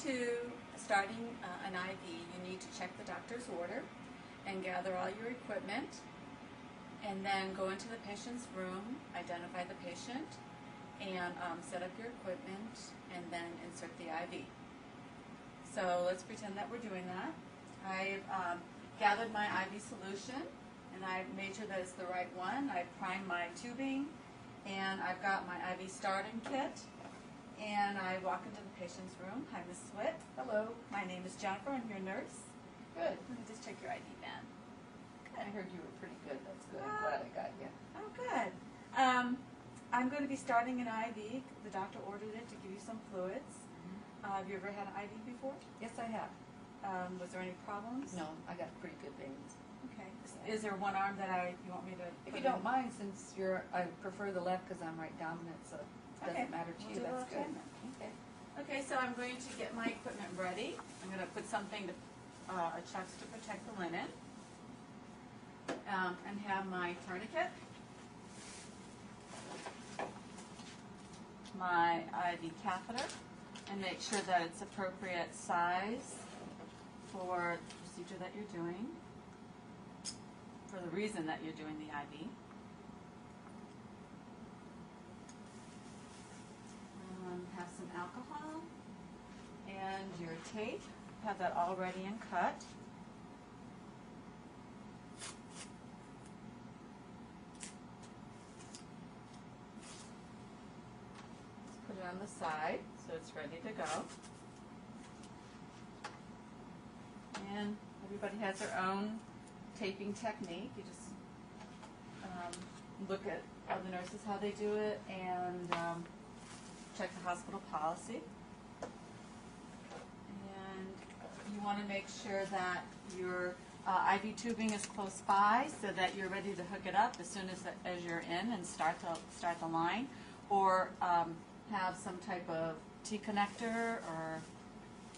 to starting an IV, you need to check the doctor's order and gather all your equipment, and then go into the patient's room, identify the patient, and set up your equipment, and then insert the IV. So let's pretend that we're doing that. I've gathered my IV solution, and I've made sure that it's the right one. I've primed my tubing, and I've got my IV starting kit, and I walk into the patient's room. Hi, Ms. Swit. Hello. My name is Jennifer. I'm your nurse. Good. Let me just check your ID, man. I heard you were pretty good. That's good. I'm glad I got you. Oh, good. I'm going to be starting an IV. The doctor ordered it to give you some fluids. Have you ever had an IV before? Yes, I have. Was there any problems? No, I got pretty good veins. Okay. Is there one arm that you want me to If put you don't in? mind, since I prefer the left because I'm right dominant, so it doesn't matter to We'll you. do That's left good. hand. Okay. Okay, so I'm going to get my equipment ready. I'm going to put something to chucks to protect the linen, and have my tourniquet, my IV catheter, and make sure that it's appropriate size for the procedure that you're doing, for the reason that you're doing the IV. Have some alcohol and your tape. Have that all ready and cut. Let's put it on the side so it's ready to go. And everybody has their own taping technique. You just look at other nurses, how they do it, and check the hospital policy. And you want to make sure that your IV tubing is close by so that you're ready to hook it up as soon as you're in and start the line, or have some type of T-connector or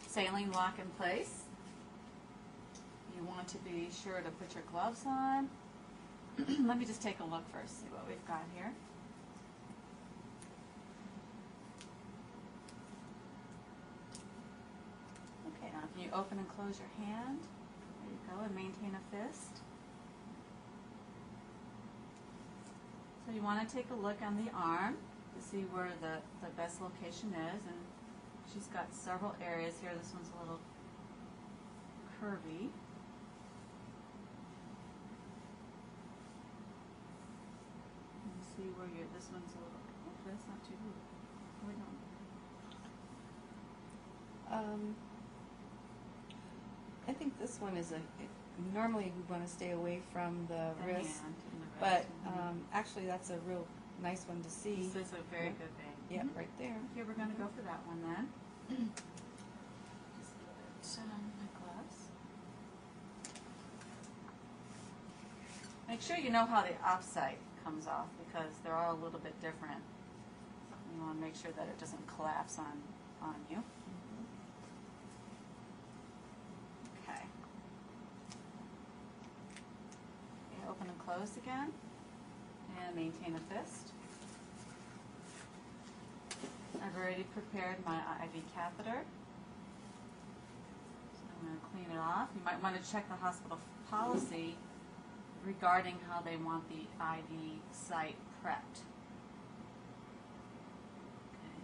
saline lock in place. You want to be sure to put your gloves on. Let me just take a look first, see what we've got here. Okay, now can you open and close your hand? There you go, and maintain a fist. So you want to take a look on the arm to see where the best location is, and she's got several areas here. This one's a little curvy. See where this one's a little, oh, that's not too good. We don't. I think this one is normally we want to stay away from the wrist, hand and the but wrist. actually that's a real nice one to see. This is a very good thing. Yep, right there. Okay, we're going to go for that one then. Just put it on my gloves. Make sure you know how the offsite comes off because they're all a little bit different. You want to make sure that it doesn't collapse on you. Okay. Okay, open and close again, and maintain a fist. I've already prepared my IV catheter. So I'm going to clean it off. You might want to check the hospital policy regarding how they want the IV site prepped. Okay.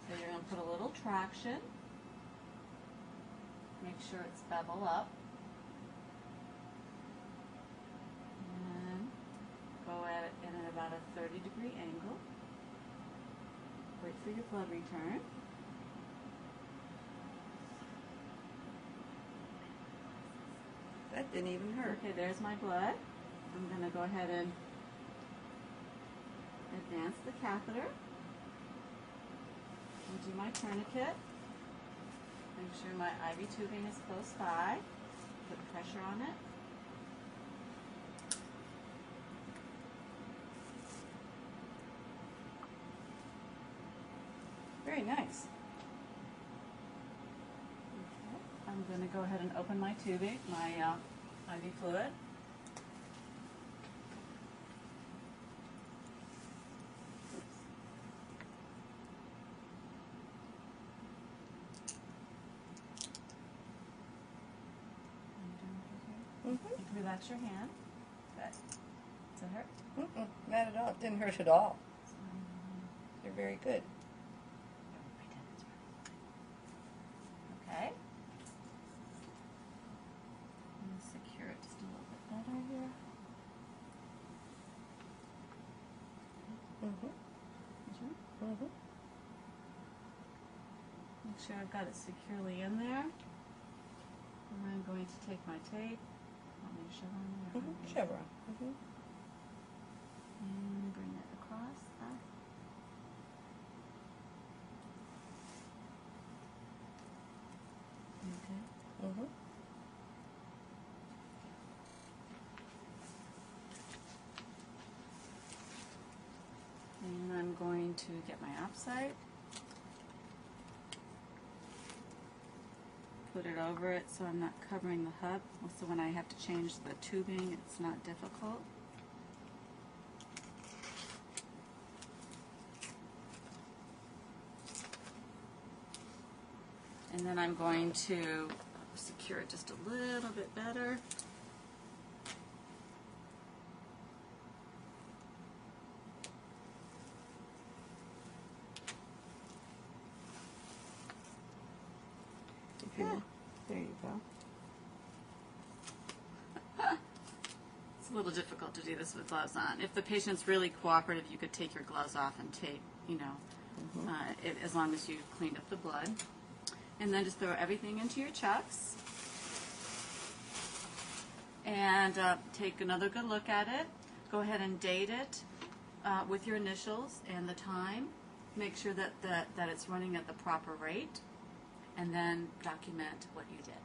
So you're going to put a little traction. Make sure it's bevel up. And go at it in about a 30-degree angle. Wait for your blood return. That didn't even hurt. Okay, there's my blood. I'm going to go ahead and advance the catheter and do my tourniquet. Make sure my IV tubing is close by. Put pressure on it. Very nice. Okay. I'm going to go ahead and open my tubing, my IV fluid. relax your hand. Good. Does it hurt? Mm-mm, not at all. It didn't hurt at all. You're very good. Okay. I'm going to secure it just a little bit better here. Mm-hmm. Sure. Mm-hmm. Make sure I've got it securely in there. And I'm going to take my tape. Want me to shove on there? Mm-hmm. Chevron. Mm-hmm. And bring it across. Up. Okay. Mm-hmm. And I'm going to get my offsite. Put it over it so I'm not covering the hub. So when I have to change the tubing, it's not difficult. And then I'm going to secure it just a little bit better. Yeah. There you go. It's a little difficult to do this with gloves on. If the patient's really cooperative, you could take your gloves off and tape, you know, as long as you cleaned up the blood. And then just throw everything into your chucks. And take another good look at it. Go ahead and date it with your initials and the time. Make sure that it's running at the proper rate. And then document what you did.